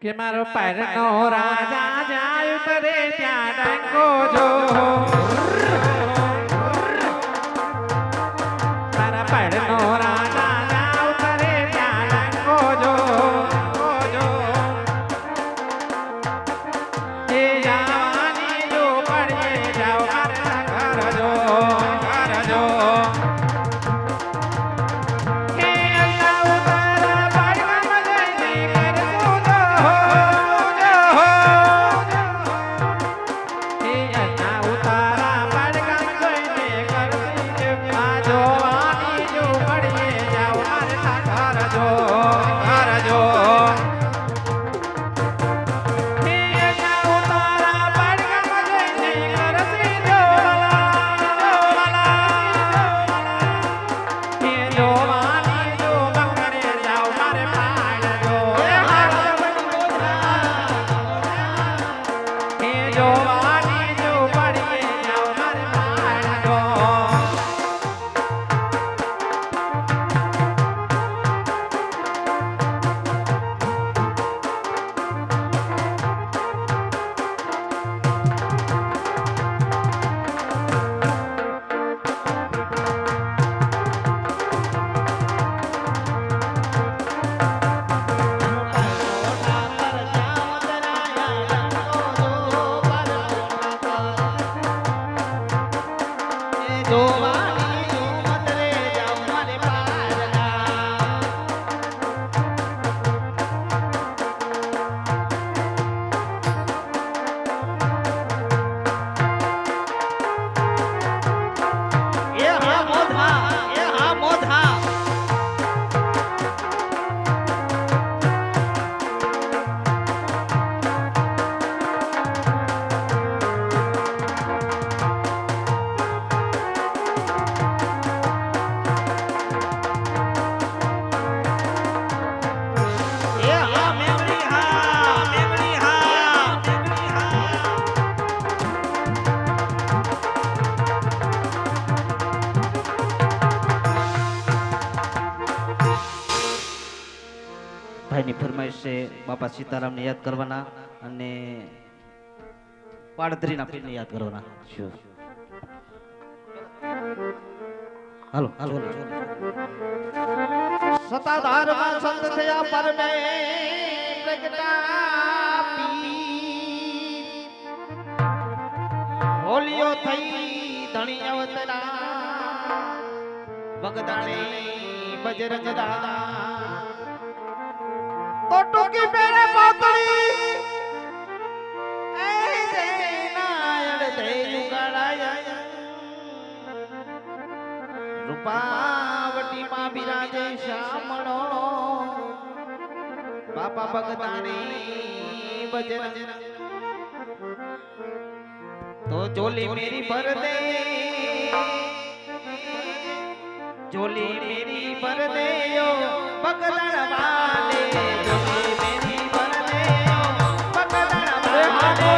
કે મારો પરનો રાજા જાય ઉતરે ત્યાં ડંકો જો મારા પરનો રાજા જાય ઉતરે ત્યાં ડંકો જો એ જવાની જો પડીએ જાઓ મારા ઘર જો ભાઈની ફરમાઈશ છે બાપા સીતારામને યાદ કરવાના અને પાડધરીના પીરને યાદ કરવાના. હાલો હાલો સતાધારમાં સંત થયા પરમે પ્રગટાપી હોલિયો થઈ ધણી અવતરા ભગદાણે બજરંગ દા તો ટોકી પેરે પાતળી એ જૈનાયણ દે યુગાળાય રૂપાવટી માં બિરાજે શામળો બાપા ભગતાની બજરંગ તો ચોલી મેરી ભર દે ચોલી મેરી ભર દે યો ભગતણ વાલે ચોલી મેરી ભર દે યો ભગતણ વાલે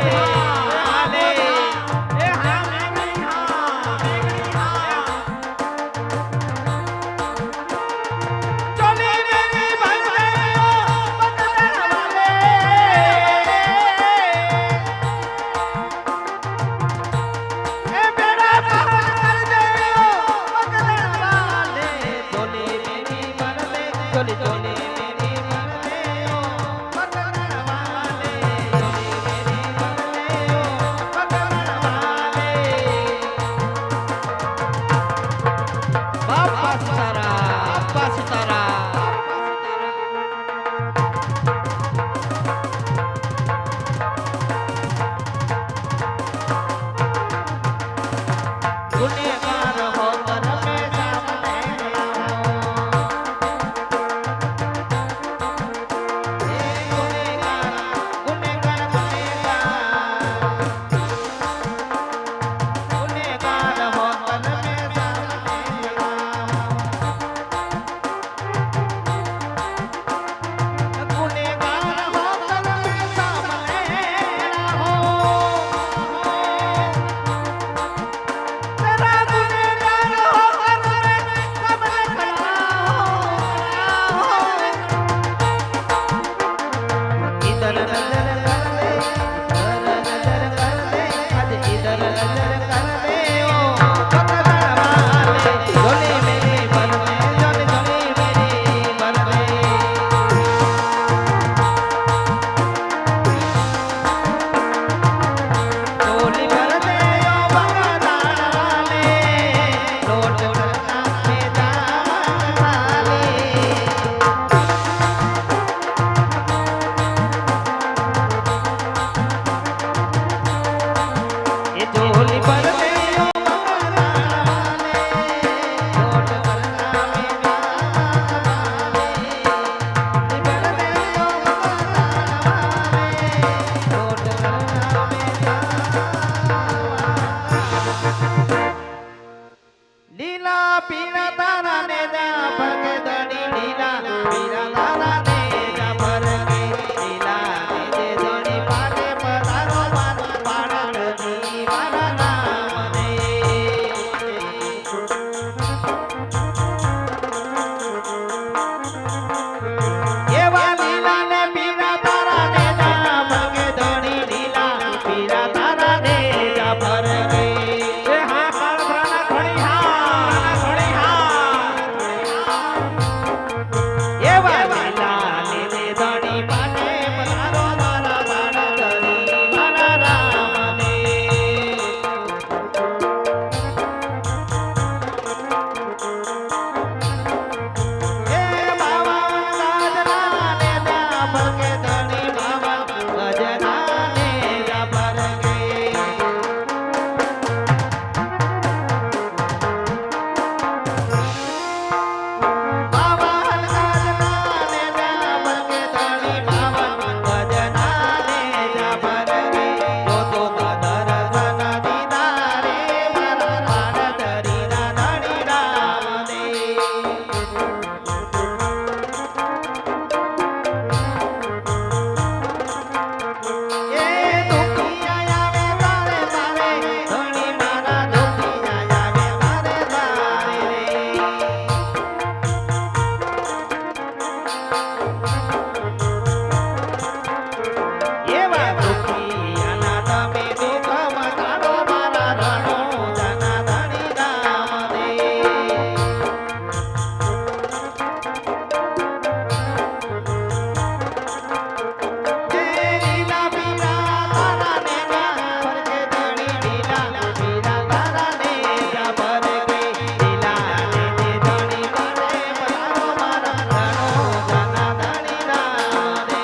પીરા તારા ને જા ભરકે દડી ઢીલા પીરા તારા ને જા ભરકે ઢીલા જે દડી પાટે પધારો મારા પાડની મારા નામને એવા લીલા ને પીરા તારા ને જા ભરકે દડી ઢીલા પીરા તારા ને જા ભરકે એ હા કાળભરાના ઘણી હા ઘણી હા એવા લીલા ને દડી પાટે પધારો મારા પાડની મારા રામને એ બાવા ગાજના ને જા ભરકે દડી બાવા ગજના ને જા ભરકે બાવા ગાજના ને જા ભરકે દડી બાવા ગજના ને જા ભરકે જો તો દર્શન દીધા રે મારા પાડની ના ધણી રામને એ દુખિયા આવે તારે તારે ધણી મારા દુખિયા આવે તારે તારે એવા દુખિયાના તમે દુઃખ મટાડો મારા રણો જના ધણી રામને લીલા પીરા તારા ને જા ભરકે દડી ઢીલા પીરા તારા ને જા ભરકે લીલા ને દડી પાટે પધારો મારા રણો જના ધણી રામને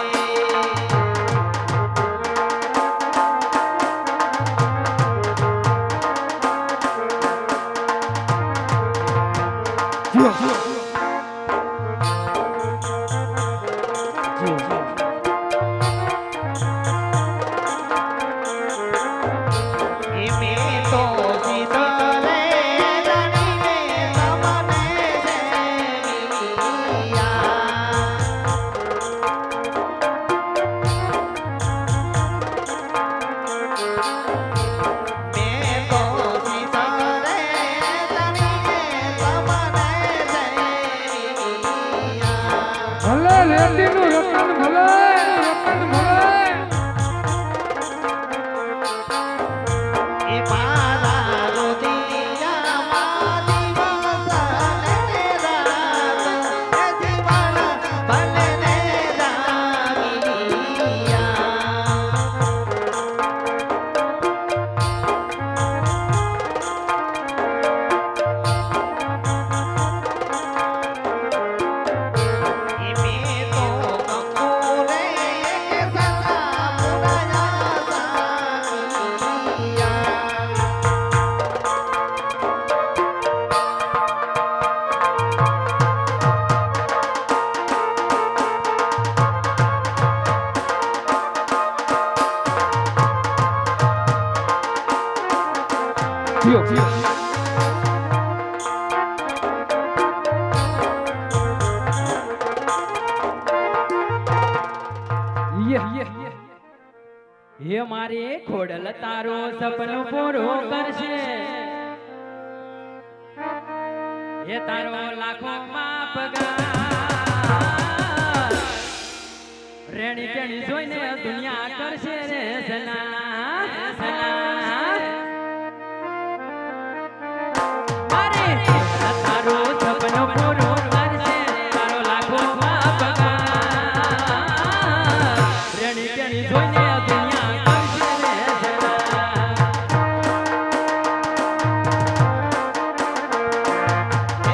મે તો સીધલે જાણીને તમને મે તો સીધલે જાણીને તમને ભલે લેતીનું રતન ભલે રતન ભલે એ મારા રોદિયામાં દિવસ ને રાત એ જીવન ભલે ને રાગિયા મે તો કંકુરે એક સદા પુરાયા સાગિયા હે મારે ખોડલ તારો સપનું પૂરું કરશે હે તારો લાખો માં પગાર રેણી કેણી જોઈને દુનિયા કરશે રે સના સના મારે તારો સપનું પૂરું કરશે તારો લાખો માં પગાર રેણી કેણી જોઈને દુનિયા કરશે રે સના એ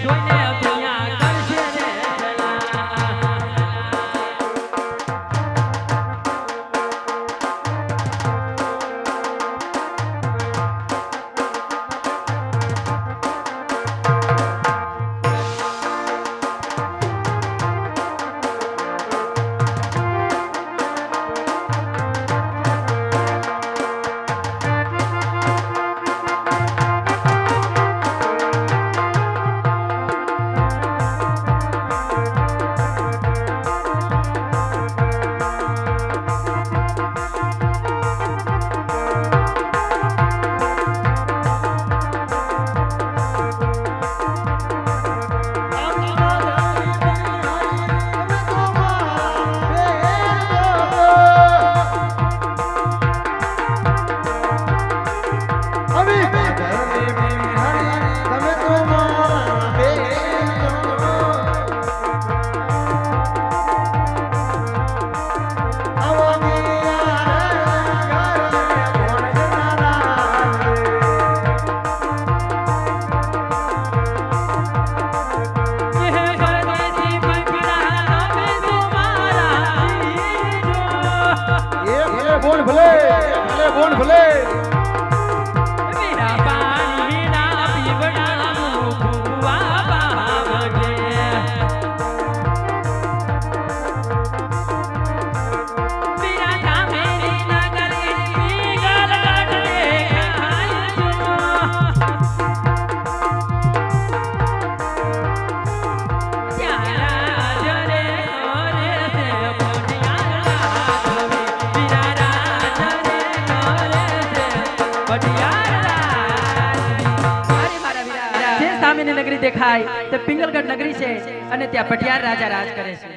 જોઈને દુનિયા કરશે રે છેલા. બોલ ભલે બોલ ભલે મીરા પાણીના પીવડાનું ભૂવા ભાવજે. મીરા ધામેરી નગરી ગલ ગઢે ખાયજો. ત્યારા જરે કરે છે પટિયાળા ધોવે. મીરા રાજ રે કરે છે પટિયાળા. અરે મારા વીરા, જે સામેની નગરી દેખાય તે પિંગલગઢ નગરી છે અને ત્યાં પટિયાર રાજા રાજ કરે છે.